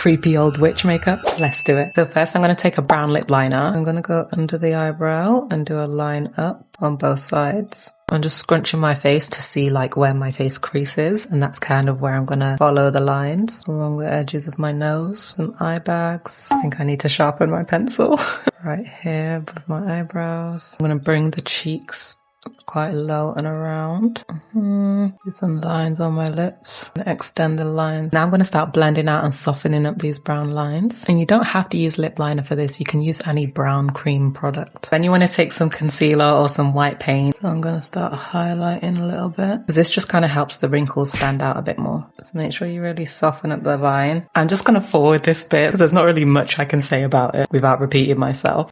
creepy old witch makeup? Let's do it. So first I'm going to take a brown lip liner. I'm going to go under the eyebrow and do a line up on both sides. I'm just scrunching my face to see like where my face crease is, and that's kind of where I'm going to follow the lines along the edges of my nose, some eye bags. I think I need to sharpen my pencil. Right here above my eyebrows. I'm going to bring the cheeks quite low and around. Do some lines on my lips and extend the lines. Now I'm going to start blending out and softening up these brown lines. And you don't have to use lip liner for this. You can use any brown cream product. Then you want to take some concealer or some white paint. So I'm going to start highlighting a little bit, because this just kind of helps the wrinkles stand out a bit more. So make sure you really soften up the line. I'm just going to forward this bit because there's not really much I can say about it without repeating myself.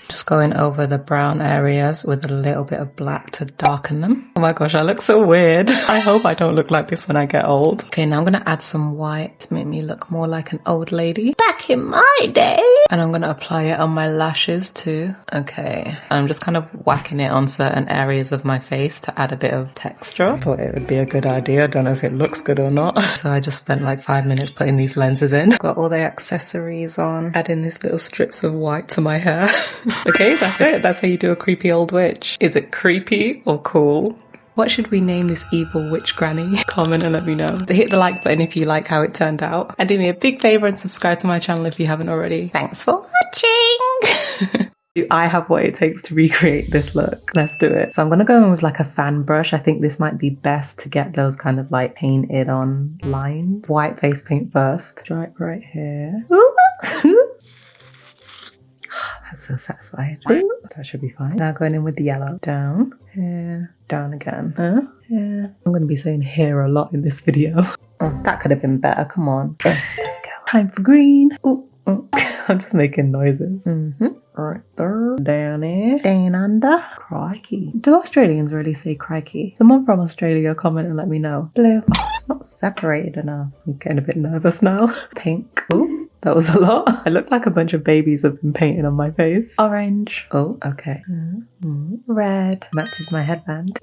Just going over the brown areas with a little bit of black to darken them. Oh my gosh, I look so weird. I hope I don't look like this when I get old. Okay, now I'm going to add some white to make me look more like an old lady back in my day. And I'm going to apply it on my lashes too. Okay, I'm just kind of whacking it on certain areas of my face to add a bit of texture. I thought it would be a good idea. I don't know if it looks good or not. So I just spent like 5 minutes putting these lenses in. Got all the accessories on. Adding these little strips of white to my hair. Okay, that's it. That's how you do a creepy old witch. Is it creepy or cool? What should we name this evil witch granny? Comment and let me know. Hit the like button if you like how it turned out. And do me a big favour and subscribe to my channel if you haven't already. Thanks for watching! Do I have what it takes to recreate this look? Let's do it. So I'm going to go in with like a fan brush. I think this might be best to get those kind of like painted on lines. White face paint first. Stripe right here. That's so satisfying. That should be fine. Now going in with the yellow. Down, here, down again. Here. I'm going to be saying here a lot in this video. Oh, that could have been better. Come on. There we go. Time for green. Ooh, ooh. I'm just making noises. Right there. Down here. Down under. Crikey. Do Australians really say crikey? Someone from Australia comment and let me know. Blue. Oh, it's not separated enough. I'm getting a bit nervous now. Pink. Ooh. That was a lot. I look like a bunch of babies have been painted on my face. Orange. Oh, okay. Red. Matches my headband.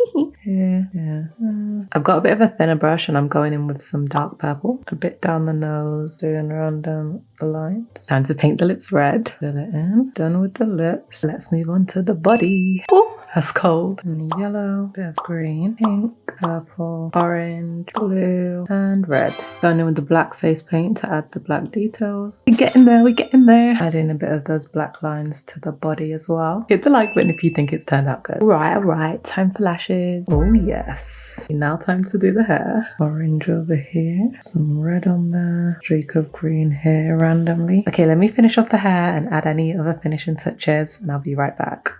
I've got a bit of a thinner brush and I'm going in with some dark purple. A bit down the nose, doing around down the lines. Time to paint the lips red. Fill it in. Done with the lips. Let's move on to the body. Oh, that's cold. And yellow, bit of green, pink, purple, orange, blue, and red. Going in with the black face paint to add the black details. We're getting there, we're getting there. Adding a bit of those black lines to the body as well. Hit the like button if you think it's turned out good. Alright, time for lashes. Oh yes. Now time to do the hair. Orange over here. Some red on there. Streak of green here randomly. Okay, let me finish off the hair and add any other finishing touches and I'll be right back.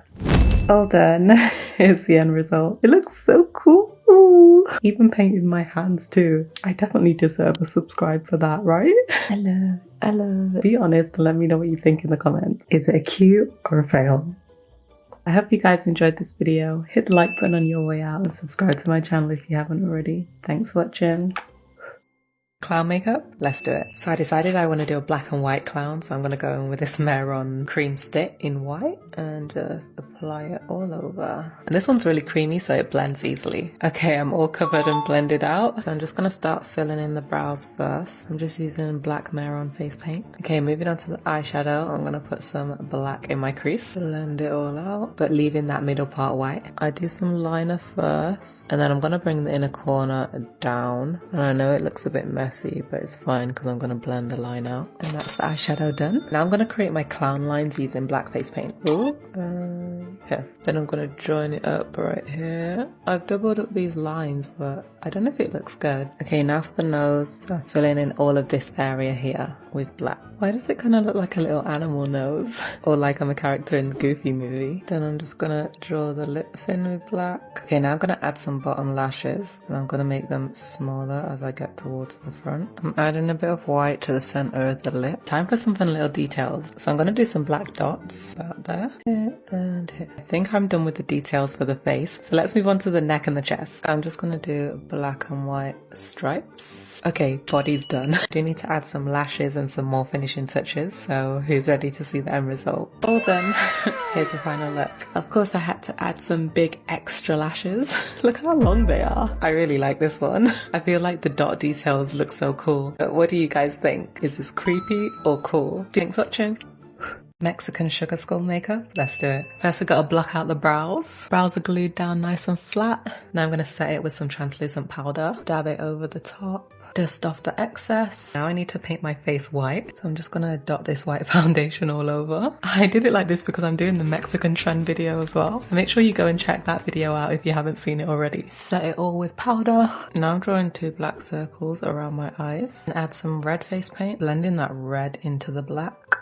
All done. Here's the end result. It looks so cool. Even painted my hands too. I definitely deserve a subscribe for that, right? I love it. Be honest and let me know what you think in the comments. Is it a cute or a fail? I hope you guys enjoyed this video. Hit the like button on your way out and subscribe to my channel if you haven't already. Thanks for watching. Clown makeup? Let's do it. So I decided I want to do a black and white clown, so I'm going to go in with this Meron cream stick in white and just apply it all over. And this one's really creamy, so it blends easily. Okay, I'm all covered and blended out, so I'm just going to start filling in the brows first. I'm just using black Meron face paint. Okay, moving on to the eyeshadow, I'm going to put some black in my crease. Blend it all out, but leaving that middle part white. I do some liner first, and then I'm going to bring the inner corner down. And I know it looks a bit messy, but it's fine because I'm going to blend the line out. And that's the eyeshadow done. Now I'm going to create my clown lines using black face paint. Here. Then I'm going to join it up right here. I've doubled up these lines, but I don't know if it looks good. Okay, now for the nose. So I'm filling in all of this area here with black. Why does it kind of look like a little animal nose? Or like I'm a character in the Goofy movie. Then I'm just going to draw the lips in with black. Okay, now I'm going to add some bottom lashes. And I'm going to make them smaller as I get towards the front. I'm adding a bit of white to the center of the lip. Time for some fun little details. So I'm going to do some black dots about there. Here and here. I think I'm done with the details for the face. So let's move on to the neck and the chest. I'm just going to do black and white stripes. Okay, body's done. I do need to add some lashes and some more finishing touches, so who's ready to see the end result? All done. Here's the final look. Of course I had to add some big extra lashes. Look how long they are. I really like this one. I feel like the dot details look so cool. But what do you guys think? Is this creepy or cool? Thanks for watching. Mexican sugar skull makeup. Let's do it. First we gotta block out the brows. Brows are glued down nice and flat. Now I'm gonna set it with some translucent powder. Dab it over the top. Dust off the excess. Now I need to paint my face white, so I'm just gonna dot this white foundation all over. I did it like this because I'm doing the Mexican trend video as well, so make sure you go and check that video out if you haven't seen it already. Set it all with powder. Now I'm drawing 2 black circles around my eyes and add some red face paint, blending that red into the black.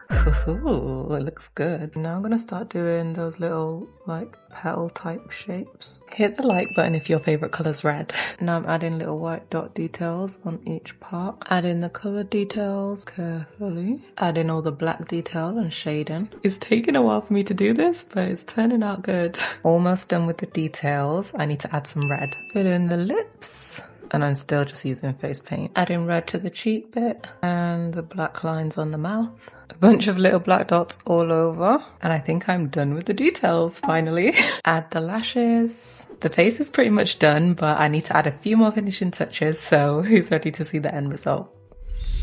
Ooh, it looks good. Now I'm gonna start doing those little like petal type shapes. Hit the like button if your favorite color's red. Now I'm adding little white dot details on each part. Adding the color details carefully. Adding all the black detail and shading. It's taking a while for me to do this, but it's turning out good. Almost done with the details. I need to add some red. Fill in the lips. And I'm still just using face paint. Adding red to the cheek bit and the black lines on the mouth. A bunch of little black dots all over. And I think I'm done with the details finally. Add the lashes. The face is pretty much done, but I need to add a few more finishing touches. So who's ready to see the end result?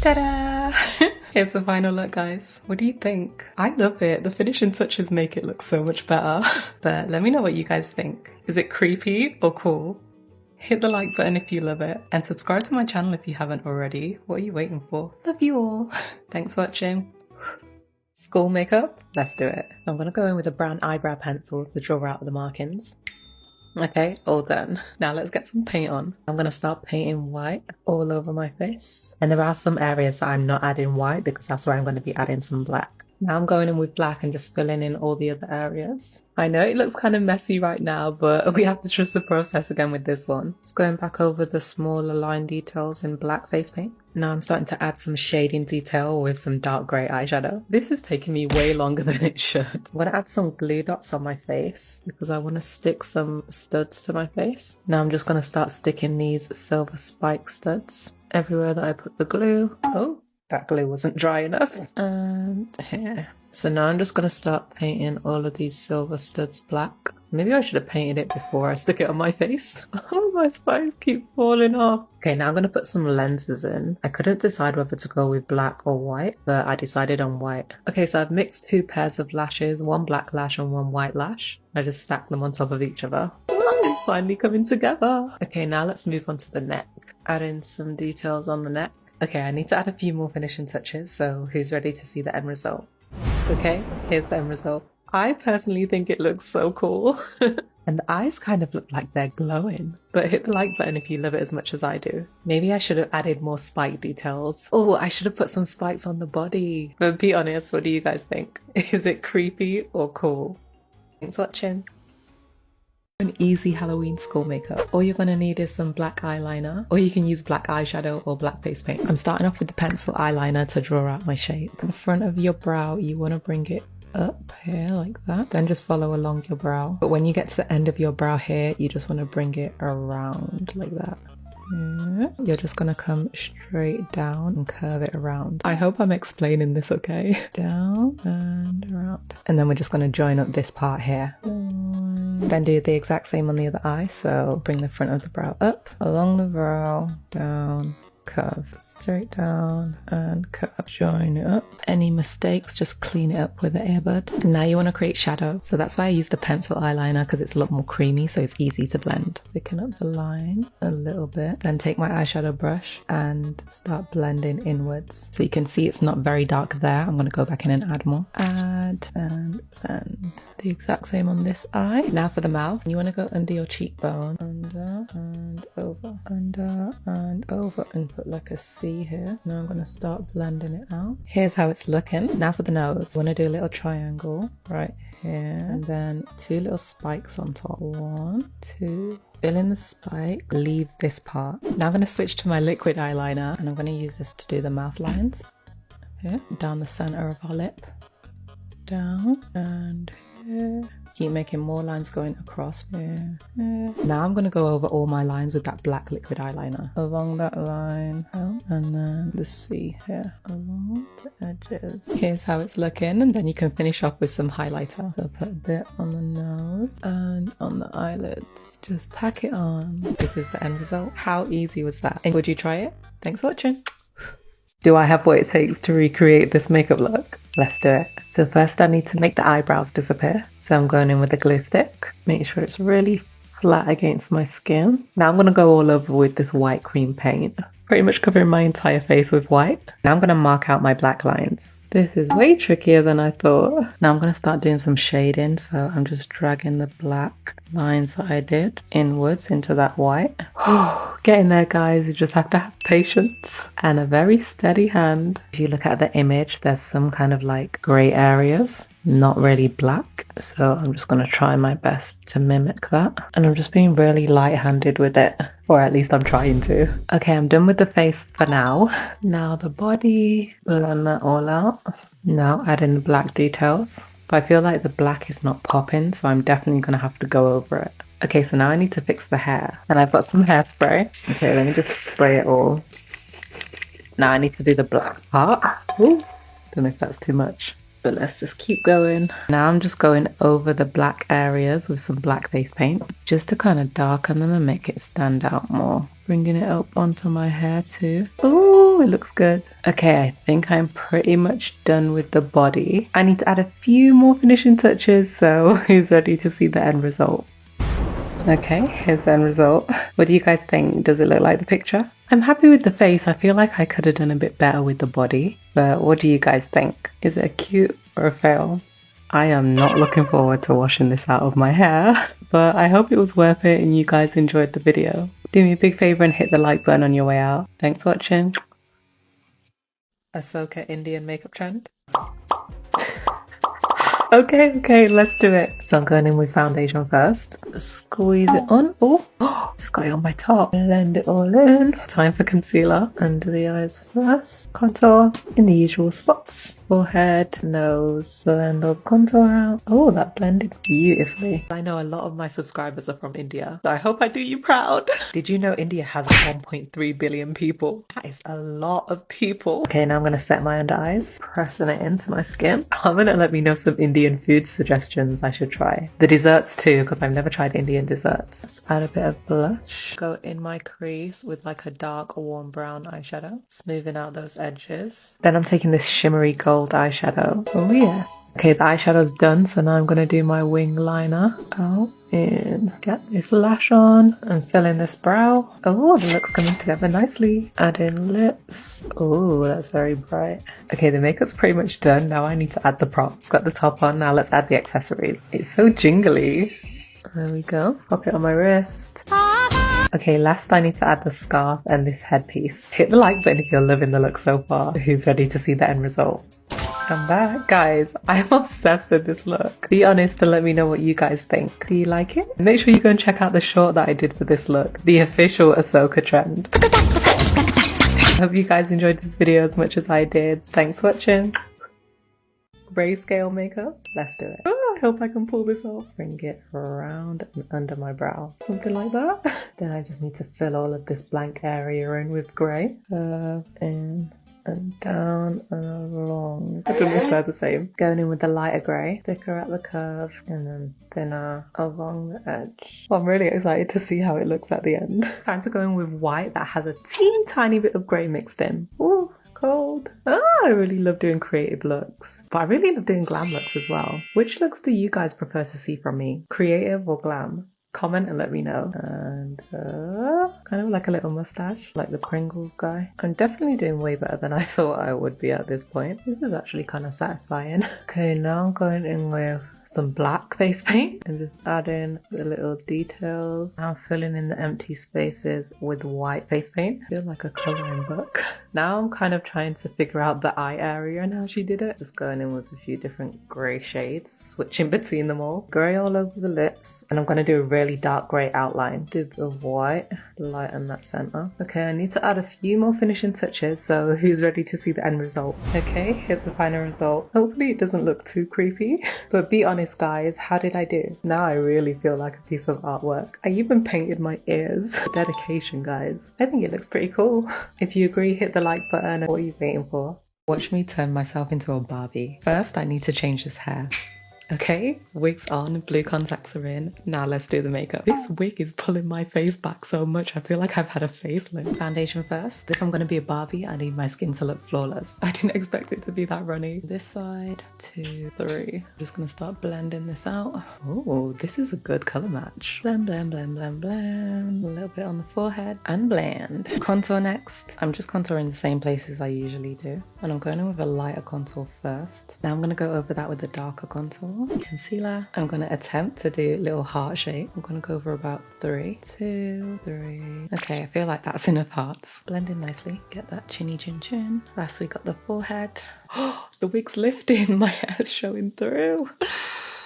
Ta-da! Here's the final look, guys. What do you think? I love it. The finishing touches make it look so much better. But let me know what you guys think. Is it creepy or cool? Hit the like button if you love it, and subscribe to my channel if you haven't already. What are you waiting for? Love you all. Thanks for watching. Skull makeup? Let's do it. I'm gonna go in with a brown eyebrow pencil to draw out the markings. Okay, all done. Now let's get some paint on. I'm gonna start painting white all over my face. And there are some areas that I'm not adding white because that's where I'm gonna be adding some black. Now I'm going in with black and just filling in all the other areas. I know it looks kind of messy right now, but we have to trust the process again with this one. Just going back over the smaller line details in black face paint. Now I'm starting to add some shading detail with some dark grey eyeshadow. This is taking me way longer than it should. I'm going to add some glue dots on my face because I want to stick some studs to my face. Now I'm just going to start sticking these silver spike studs everywhere that I put the glue. Oh, that glue wasn't dry enough. And here. So now I'm just going to start painting all of these silver studs black. Maybe I should have painted it before I stick it on my face. Oh, my spikes keep falling off. Okay, now I'm going to put some lenses in. I couldn't decide whether to go with black or white, but I decided on white. Okay, so I've mixed 2 pairs of lashes, 1 black lash and 1 white lash. I just stacked them on top of each other. Oh, it's finally coming together. Okay, now let's move on to the neck. Add in some details on the neck. Okay, I need to add a few more finishing touches, so who's ready to see the end result? Okay, here's the end result. I personally think it looks so cool. And the eyes kind of look like they're glowing. But hit the like button if you love it as much as I do. Maybe I should have added more spike details. Oh, I should have put some spikes on the body. But be honest, what do you guys think? Is it creepy or cool? Thanks for watching. An easy Halloween skull makeup. All you're gonna need is some black eyeliner, or you can use black eyeshadow or black face paint. I'm starting off with the pencil eyeliner to draw out my shape. At the front of your brow, you want to bring it up here like that, then just follow along your brow. But when you get to the end of your brow here, you just want to bring it around like that. You're just gonna come straight down and curve it around. I hope I'm explaining this okay. Down and around. And then we're just gonna join up this part here. Then do the exact same on the other eye. So bring the front of the brow up, along the brow, down, curve, straight down and curve. Join it up. Any mistakes, just clean it up with the earbud. And now you want to create shadow. So that's why I used a pencil eyeliner, because it's a lot more creamy, so it's easy to blend. Thicken up the line a little bit. Then take my eyeshadow brush and start blending inwards. So you can see it's not very dark there. I'm going to go back in and add more. Add and blend. The exact same on this eye. Now for the mouth. You want to go under your cheekbone. Under and over. Under and over. And put like a C here. Now I'm going to start blending it out. Here's how it's looking. Now for the nose. I want to do a little triangle right here. And then 2 little spikes on top. 1, 2. Fill in the spike. Leave this part. Now I'm going to switch to my liquid eyeliner. And I'm going to use this to do the mouth lines. Here. Down the center of our lip. Down and here. Keep making more lines going across here. Now I'm going to go over all my lines with that black liquid eyeliner. Along that line, and then the C here, along the edges. Here's how it's looking, and then you can finish off with some highlighter. So put a bit on the nose and on the eyelids. Just pack it on. This is the end result. How easy was that? And would you try it? Thanks for watching. Do I have what it takes to recreate this makeup look? Let's do it. So first I need to make the eyebrows disappear. So I'm going in with a glue stick. Make sure it's really flat against my skin. Now I'm going to go all over with this white cream paint. Pretty much covering my entire face with white. Now I'm going to mark out my black lines. This is way trickier than I thought. Now I'm going to start doing some shading. So I'm just dragging the black lines that I did inwards into that white. Getting there, guys. You just have to have patience and a very steady hand. If you look at the image, there's some kind of like grey areas, not really black. So I'm just going to try my best to mimic that. And I'm just being really light-handed with it. Or at least I'm trying to. Okay, I'm done with the face for now. Now the body. Blend that all out. Now add in the black details. But I feel like the black is not popping, so I'm definitely going to have to go over it. Okay, so now I need to fix the hair. And I've got some hairspray. Okay, let me just spray it all. Now I need to do the black part. Ooh, don't know if that's too much. But let's just keep going. Now I'm just going over the black areas with some black face paint. Just to kind of darken them and make it stand out more. Bringing it up onto my hair too. Ooh, it looks good. Okay, I think I'm pretty much done with the body. I need to add a few more finishing touches, so who's ready to see the end result? Okay, here's the end result. What do you guys think? Does it look like the picture? I'm happy with the face. I feel like I could have done a bit better with the body. But what do you guys think? Is it a cute or a fail? I am not looking forward to washing this out of my hair. But I hope it was worth it and you guys enjoyed the video. Do me a big favor and hit the like button on your way out. Thanks for watching. Ahsoka Indian makeup trend. Okay, let's do it. So I'm going in with foundation first. Squeeze it on. Oh, just got it on my top. Blend it all in. Time for concealer. Under the eyes first. Contour in the usual spots. Forehead, nose. Blend all contour out. Oh, that blended beautifully. I know a lot of my subscribers are from India, so I hope I do you proud. Did you know India has 1.3 billion people? That is a lot of people. Okay, now I'm going to set my under eyes. Pressing it into my skin. Comment and let me know some Indian food suggestions I should try. The desserts too, because I've never tried Indian desserts. Let's add a bit of blush. Go in my crease with like a dark or warm brown eyeshadow. Smoothing out those edges. Then I'm taking this shimmery gold eyeshadow. Oh yes. Okay, the eyeshadow's done, so now I'm going to do my wing liner. And get this lash on and fill in this brow. Oh, the look's coming together nicely. Add in lips. Oh, that's very bright. Okay, the makeup's pretty much done. Now I need to add the props. Got the top on, now let's add the accessories. It's so jingly. There we go. Pop it on my wrist. Okay, last I need to add the scarf and this headpiece. Hit the like button if you're loving the look so far. Who's ready to see the end result? I'm back. Guys, I'm obsessed with this look. Be honest and let me know what you guys think. Do you like it? Make sure you go and check out the short that I did for this look. The official Ahsoka trend. I hope you guys enjoyed this video as much as I did. Thanks for watching. Grayscale makeup. Let's do it. Oh, I hope I can pull this off. Bring it around and under my brow. Something like that. Then I just need to fill all of this blank area in with grey. In and down and along. I don't know if they're the same. Going in with the lighter grey, thicker at the curve, and then thinner along the edge. Well, I'm really excited to see how it looks at the end. Time to go in with white that has a teeny tiny bit of grey mixed in. Ooh, cold. I really love doing creative looks, but I really love doing glam looks as well. Which looks do you guys prefer to see from me? Creative or glam? Comment and let me know. And kind of like a little mustache, like the Pringles guy. I'm definitely doing way better than I thought I would be at this point. This is actually kind of satisfying. Okay, now I'm going in with some black face paint and just add in the little details. Now I'm filling in the empty spaces with white face paint. Feels like a coloring book. Now I'm kind of trying to figure out the eye area and how she did it. Just going in with a few different grey shades, switching between them all. Grey all over the lips, and I'm going to do a really dark grey outline. Do the white, lighten that centre. Okay, I need to add a few more finishing touches, so who's ready to see the end result? Okay, here's the final result. Hopefully it doesn't look too creepy, but be honest, honest guys, how did I do? Now I really feel like a piece of artwork. I even painted my ears. Dedication guys. I think it looks pretty cool. If you agree, hit the like button. What are you waiting for? Watch me turn myself into a Barbie. First, I need to change this hair. Okay, wig's on, blue contacts are in. Now let's do the makeup. This wig is pulling my face back so much. I feel like I've had a facelift. Foundation first. If I'm gonna be a Barbie, I need my skin to look flawless. I didn't expect it to be that runny. This side, 2, 3. I'm just gonna start blending this out. Oh, this is a good color match. Blend, blend, blend, blend, blend. A little bit on the forehead and blend. Contour next. I'm just contouring the same places I usually do. And I'm going in with a lighter contour first. Now I'm gonna go over that with a darker contour. Concealer. I'm going to attempt to do little heart shape. I'm going to go for about 3, 2, 3. Okay, I feel like that's enough hearts. Blend in nicely. Get that chinny chin chin. Last we got the forehead. Oh, the wig's lifting. My hair's showing through.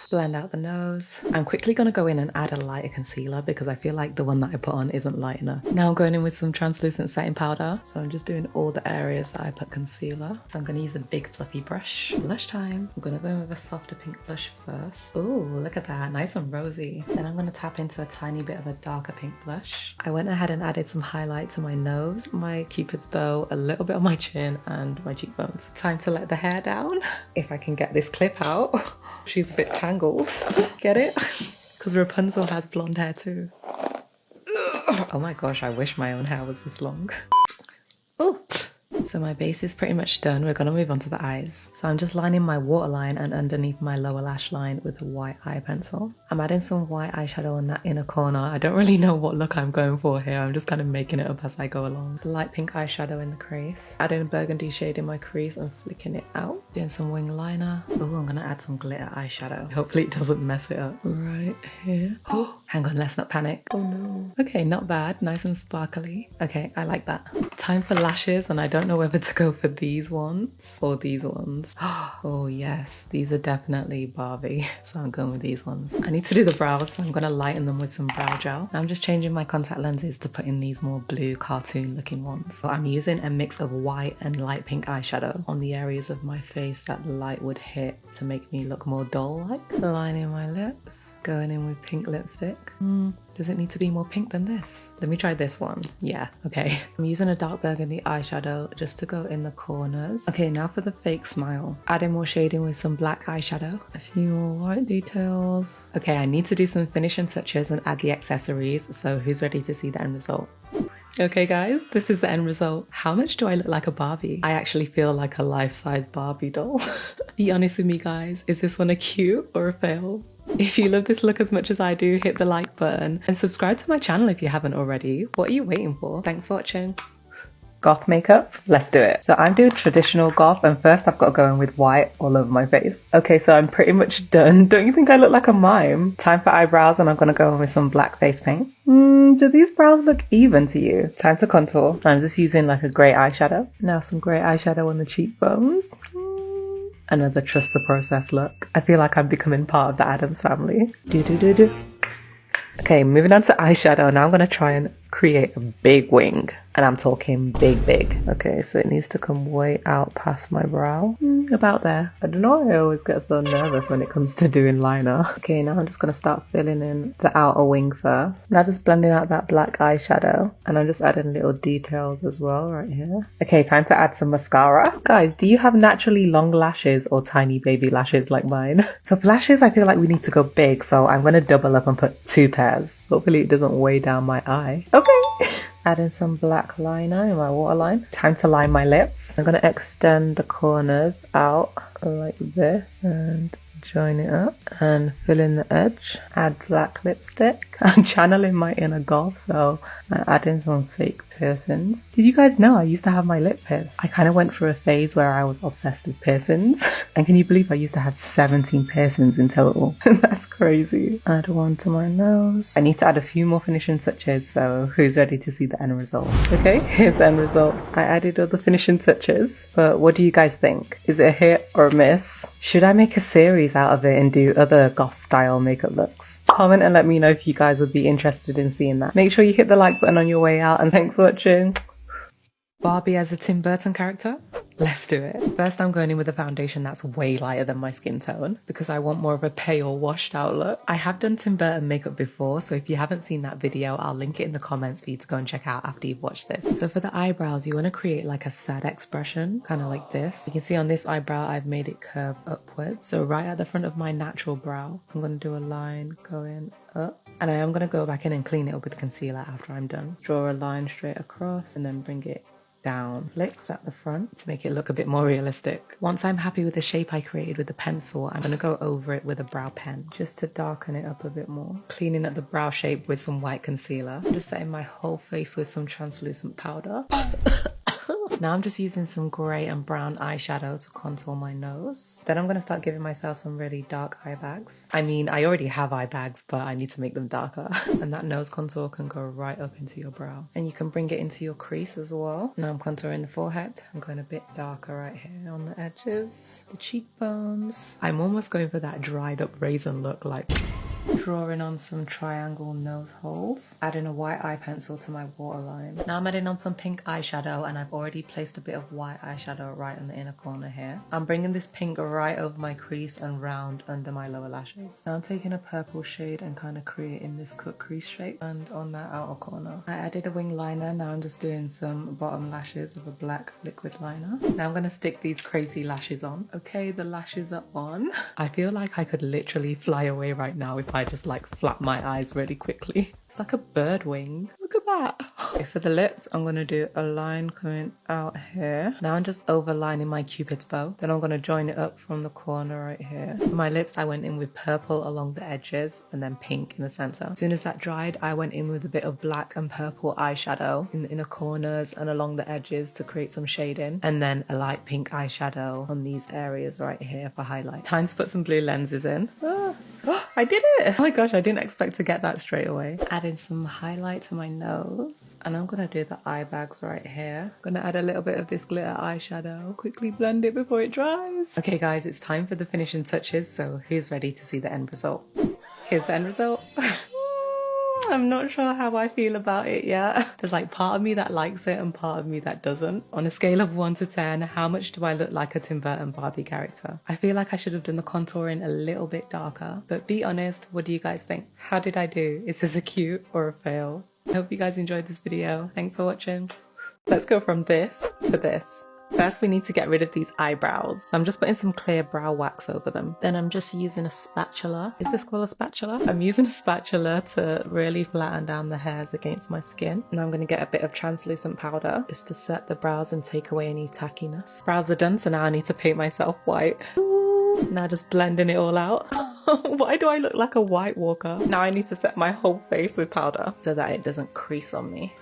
Blend out the nose. I'm quickly going to go in and add a lighter concealer because I feel like the one that I put on isn't light enough. Now I'm going in with some translucent setting powder. So I'm just doing all the areas that I put concealer. So I'm going to use a big fluffy brush. Blush time. I'm going to go in with a softer pink blush first. Oh, look at that. Nice and rosy. Then I'm going to tap into a tiny bit of a darker pink blush. I went ahead and added some highlight to my nose, my cupid's bow, a little bit on my chin and my cheekbones. Time to let the hair down. If I can get this clip out. She's a bit tangled. Get it? Because Rapunzel has blonde hair too. Oh my gosh, I wish my own hair was this long. Oh. So my base is pretty much done. We're gonna move on to the eyes. So I'm just lining my waterline and underneath my lower lash line with a white eye pencil. I'm adding some white eyeshadow in that inner corner. I don't really know what look I'm going for here. I'm just kind of making it up as I go along. Light pink eyeshadow in the crease. Adding a burgundy shade in my crease and flicking it out. Doing some wing liner. Oh, I'm gonna add some glitter eyeshadow. Hopefully it doesn't mess it up. Right here. Oh, hang on, let's not panic. Oh no. Okay, not bad. Nice and sparkly. Okay, I like that. Time for lashes, and I don't know whether to go for these ones or these ones. Oh yes, these are definitely Barbie. So I'm going with these ones. I need to do the brows, so I'm going to lighten them with some brow gel. I'm just changing my contact lenses to put in these more blue cartoon looking ones. So I'm using a mix of white and light pink eyeshadow on the areas of my face that the light would hit to make me look more doll-like. Lining my lips, going in with pink lipstick. Does it need to be more pink than this? Let me try this one. Yeah, okay. I'm using a dark burgundy eyeshadow just to go in the corners. Okay, now for the fake smile. Adding more shading with some black eyeshadow. A few more white details. Okay, I need to do some finishing touches and add the accessories. So who's ready to see the end result? Okay guys, this is the end result. How much do I look like a Barbie? I actually feel like a life-size Barbie doll. Be honest with me guys, is this one a cute or a fail? If you love this look as much as I do, hit the like button and subscribe to my channel if you haven't already. What are you waiting for? Thanks for watching. Goth makeup, let's do it. So I'm doing traditional goth, and first I've got to go in with white all over my face. Okay, so I'm pretty much done. Don't you think I look like a mime? Time for eyebrows, and I'm gonna go in with some black face paint. Do these brows look even to you? Time to contour. I'm just using like a grey eyeshadow. Now some grey eyeshadow on the cheekbones. Another trust the process look. I feel like I'm becoming part of the Addams family. Okay, moving on to eyeshadow. Now I'm gonna try and create a big wing. And I'm talking big, big. Okay, so it needs to come way out past my brow. About there. I don't know why I always get so nervous when it comes to doing liner. Okay, now I'm just going to start filling in the outer wing first. Now just blending out that black eyeshadow. And I'm just adding little details as well right here. Okay, time to add some mascara. Guys, do you have naturally long lashes or tiny baby lashes like mine? So for lashes, I feel like we need to go big. So I'm going to double up and put 2 pairs. Hopefully it doesn't weigh down my eye. Okay. Adding some black liner in my waterline. Time to line my lips. I'm going to extend the corners out like this and join it up and fill in the edge. Add black lipstick. I'm channeling my inner goth, so I'm adding some fake piercings. Did you guys know I used to have my lip pierced? I kind of went through a phase where I was obsessed with piercings. And can you believe I used to have 17 piercings in total? That's crazy. Add one to my nose. I need to add a few more finishing touches, so who's ready to see the end result? Okay, here's the end result. I added all the finishing touches, but what do you guys think? Is it a hit or a miss? Should I make a series out of it and do other goth style makeup looks? Comment and let me know if you guys would be interested in seeing that. Make sure you hit the like button on your way out, and thanks for watching. Barbie as a Tim Burton character? Let's do it. First, I'm going in with a foundation that's way lighter than my skin tone because I want more of a pale, washed out look. I have done Tim Burton makeup before, so if you haven't seen that video, I'll link it in the comments for you to go and check out after you've watched this. So for the eyebrows, you want to create like a sad expression, kind of like this. You can see on this eyebrow, I've made it curve upwards. So right at the front of my natural brow, I'm going to do a line going up. And I am going to go back in and clean it up with concealer after I'm done. Draw a line straight across and then bring it down, flicks at the front to make it look a bit more realistic. Once I'm happy with the shape I created with the pencil, I'm going to go over it with a brow pen just to darken it up a bit more. Cleaning up the brow shape with some white concealer. I'm just setting my whole face with some translucent powder. Now I'm just using some grey and brown eyeshadow to contour my nose. Then I'm going to start giving myself some really dark eye bags. I mean, I already have eye bags, but I need to make them darker. And that nose contour can go right up into your brow. And you can bring it into your crease as well. Now I'm contouring the forehead. I'm going a bit darker right here on the edges, the cheekbones. I'm almost going for that dried up raisin look, like drawing on some triangle nose holes, adding a white eye pencil to my waterline. Now I'm adding on some pink eyeshadow, and I've already placed a bit of white eyeshadow right in the inner corner here. I'm bringing this pink right over my crease and round under my lower lashes. Now I'm taking a purple shade and kind of creating this cut crease shape, and on that outer corner I added a wing liner. Now I'm just doing some bottom lashes with a black liquid liner. Now I'm going to stick these crazy lashes on. Okay, the lashes are on. I feel like I could literally fly away right now if I just like flap my eyes really quickly. It's like a bird wing. Look at that. Okay, for the lips, I'm going to do a line coming out here. Now I'm just overlining my cupid's bow. Then I'm going to join it up from the corner right here. For my lips, I went in with purple along the edges and then pink in the center. As soon as that dried, I went in with a bit of black and purple eyeshadow in the inner corners and along the edges to create some shading. And then a light pink eyeshadow on these areas right here for highlight. Time to put some blue lenses in. I did it! Oh my gosh, I didn't expect to get that straight away. Adding some highlight to my nose. And I'm gonna do the eye bags right here. I'm gonna add a little bit of this glitter eyeshadow. Quickly blend it before it dries. Okay guys, it's time for the finishing touches, so who's ready to see the end result? Here's the end result. I'm not sure how I feel about it yet. There's like part of me that likes it and part of me that doesn't. On a scale of 1 to 10, how much do I look like a Tim Burton Barbie character? I feel like I should have done the contouring a little bit darker, but be honest, what do you guys think? How did I do? Is this a cute or a fail? I hope you guys enjoyed this video. Thanks for watching. Let's go from this to this. First, we need to get rid of these eyebrows. So I'm just putting some clear brow wax over them. Then I'm just using a spatula. Is this called a spatula? I'm using a spatula to really flatten down the hairs against my skin. And I'm going to get a bit of translucent powder just to set the brows and take away any tackiness. Brows are done, so now I need to paint myself white. Ooh, now just blending it all out. Why do I look like a white walker? Now I need to set my whole face with powder so that it doesn't crease on me.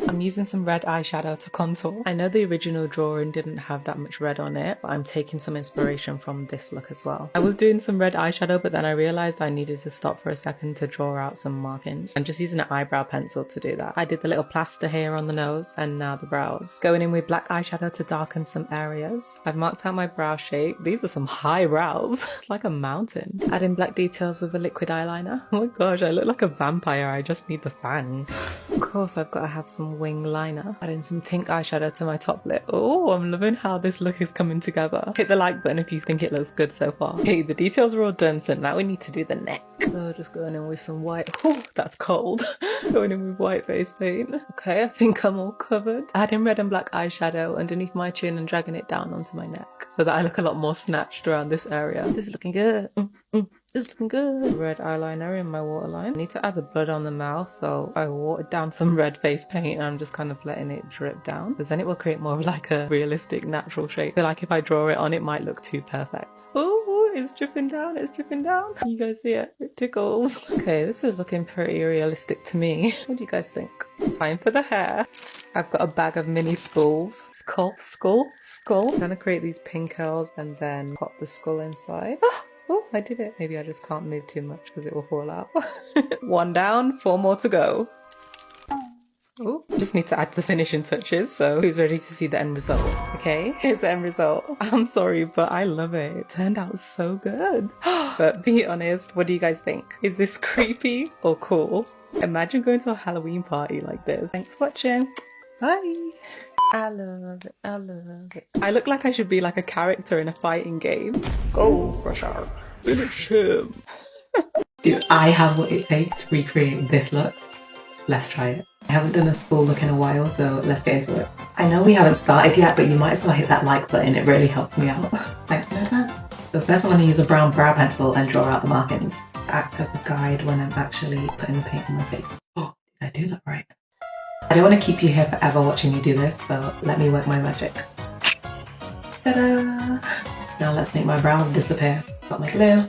I'm using some red eyeshadow to contour. I know the original drawing didn't have that much red on it, but I'm taking some inspiration from this look as well. I was doing some red eyeshadow, but then I realized I needed to stop for a second to draw out some markings. I'm just using an eyebrow pencil to do that. I did the little plaster here on the nose and now the brows. Going in with black eyeshadow to darken some areas. I've marked out my brow shape. These are some high brows. It's like a mountain. Adding black details with a liquid eyeliner. Oh my gosh, I look like a vampire. I just need the fangs. Of course, I've got to have some wing liner. Adding some pink eyeshadow to my top lip. Oh, I'm loving how this look is coming together. Hit the like button if you think it looks good so far. Okay, the details are all done, so now we need to do the neck. So just going in with some white. Oh, that's cold. Going in with white face paint. Okay, I think I'm all covered. Adding red and black eyeshadow underneath my chin and dragging it down onto my neck so that I look a lot more snatched around this area. This is looking good. This is looking good. Red eyeliner in my waterline. I need to add the blood on the mouth, so I watered down some red face paint and I'm just kind of letting it drip down because then it will create more of like a realistic natural shape. I feel like if I draw it on, it might look too perfect. Oh, it's dripping down, it's dripping down. You guys see it? It tickles. Okay, this is looking pretty realistic to me. What do you guys think? Time for the hair. I've got a bag of mini skulls. Skull. I'm gonna create these pin curls and then pop the skull inside. Oh, I did it. Maybe I just can't move too much because it will fall out. 1 down, 4 more to go. Oh, just need to add the finishing touches, so who's ready to see the end result? Okay, here's the end result. I'm sorry, but I love it. It turned out so good. But be honest, what do you guys think? Is this creepy or cool? Imagine going to a Halloween party like this. Thanks for watching. Bye. I love it, I love it. I look like I should be like a character in a fighting game. Go, Russia. Finish him. Do I have what it takes to recreate this look? Let's try it. I haven't done a school look in a while, so let's get into it. I know we haven't started yet, but you might as well hit that like button. It really helps me out. Thanks in advance. So first I'm going to use a brown brow pencil and draw out the markings. Act as a guide when I'm actually putting the paint on my face. Oh, did I do that right? I don't want to keep you here forever watching you do this, so let me work my magic. Ta-da! Now let's make my brows disappear. Got my glue,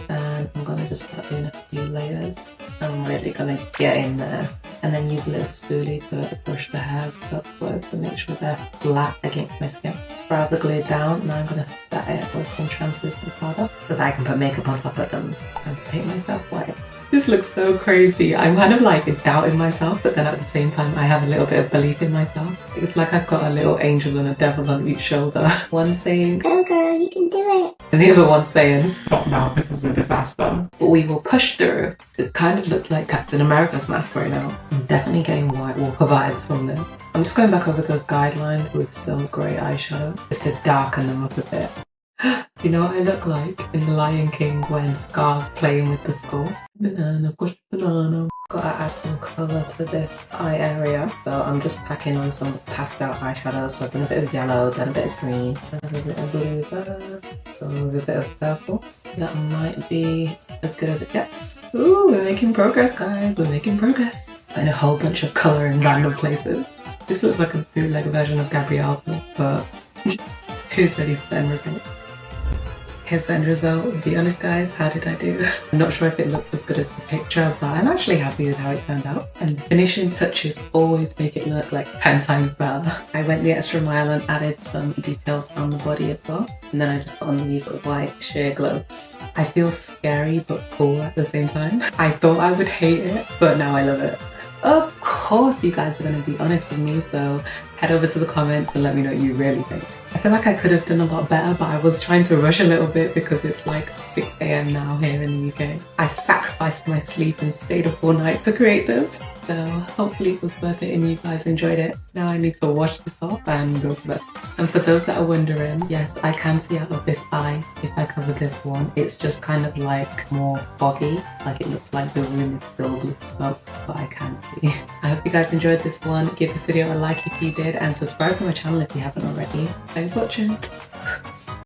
and I'm going to just start doing a few layers. I'm really going to get in there. And then use a little spoolie to brush the hairs upward to make sure they're flat against my skin. Brows are glued down, now I'm going to set it with some translucent powder so that I can put makeup on top of them and paint myself white. This looks so crazy. I'm kind of like doubting myself, but then at the same time I have a little bit of belief in myself. It's like I've got a little angel and a devil on each shoulder. One saying, "Go girl, you can do it." And the other one saying, "Stop now, this is a disaster." But we will push through. This kind of looks like Captain America's mask right now. I'm definitely getting white Walker vibes from this. I'm just going back over those guidelines with some grey eyeshadow just to darken them up a bit. You know what I look like in The Lion King when Scar's playing with the skull? Banana, squash banana. Gotta add some colour to this eye area, so I'm just packing on some pastel eyeshadow. So I've done a bit of yellow, then a bit of green, then a bit of blue there, so with a bit of purple. That might be as good as it gets. Ooh, we're making progress, guys. We're making progress. And a whole bunch of colour in random places. This looks like a bootleg version of Gabrielle's look, but who's ready for the end result? Here's the end result. Be honest guys, how did I do? I'm not sure if it looks as good as the picture, but I'm actually happy with how it turned out. And finishing touches always make it look like 10 times better. I went the extra mile and added some details on the body as well. And then I just put on these white sheer gloves. I feel scary but cool at the same time. I thought I would hate it, but now I love it. Of course you guys are going to be honest with me, so head over to the comments and let me know what you really think. I feel like I could have done a lot better, but I was trying to rush a little bit because it's like 6 AM now here in the UK. I sacrificed my sleep and stayed up all night to create this, so hopefully it was worth it and you guys enjoyed it. Now I need to wash this off and go to bed. And for those that are wondering, yes, I can see out of this eye if I cover this one. It's just kind of like more foggy, like it looks like the room is filled with smoke, but I can't see. I hope you guys enjoyed this one. Give this video a like if you did and subscribe to my channel if you haven't already. Thanks for watching.